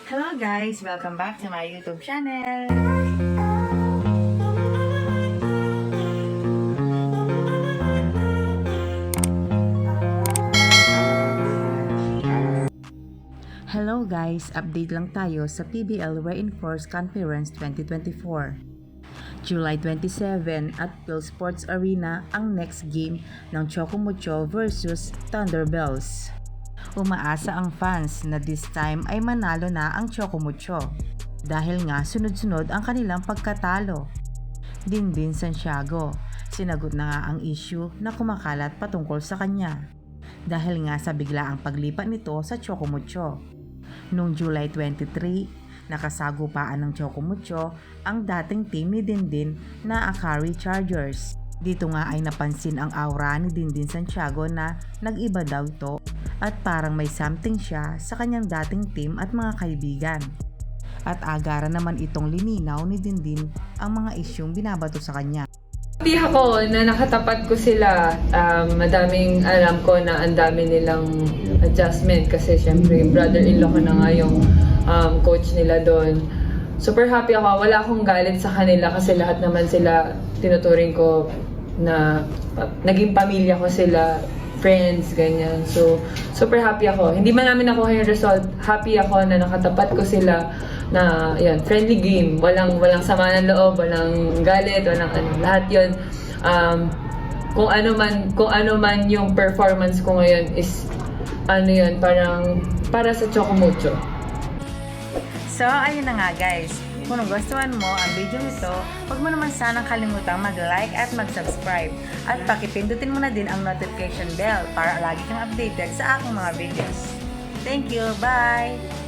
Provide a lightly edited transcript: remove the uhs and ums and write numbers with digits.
Hello guys! Welcome back to my YouTube channel! Hello guys! Update lang tayo sa PBL Reinforced Conference 2024. July 27 at PhilSports Arena ang next game ng Choco Mucho versus Thunderbells. Umaasa ang fans na this time ay manalo na ang Choco Mucho dahil nga sunod-sunod ang kanilang pagkatalo. Dindin Santiago, sinagot na nga ang issue na kumakalat patungkol sa kanya dahil nga sa biglaang paglipat nito sa Choco Mucho. Noong July 23, nakasagupaan ng Choco Mucho ang dating team ni Dindin na Akari Chargers. Dito nga ay napansin ang aura ni Dindin Santiago na nag-iba daw ito at parang may something siya sa kanyang dating team at mga kaibigan. At agara naman itong lininaw ni Dindin ang mga isyong binabato sa kanya. Happy ako na nakatapat ko sila. Madaming alam ko na ang dami nilang adjustment kasi syempre brother-in-law ko na nga yung coach nila doon. Super happy ako. Wala akong galit sa kanila kasi lahat naman sila tinuturing ko na naging pamilya ko sila, friends, ganyan. So, super happy ako. Hindi man namin nakuha yung result. Happy ako na nakatapat ko sila na, yan, friendly game. Walang sama ng loob, walang galit, walang ano. Lahat yun. Kung ano man yung performance ko ngayon is, ano yun, parang para sa Choco Mucho. So, ayun na nga guys. Kung nagustuhan mo ang video nito, huwag mo naman sanang kalimutang mag-like at mag-subscribe. At pakipindutin mo na din ang notification bell para lagi kang updated sa aking mga videos. Thank you! Bye!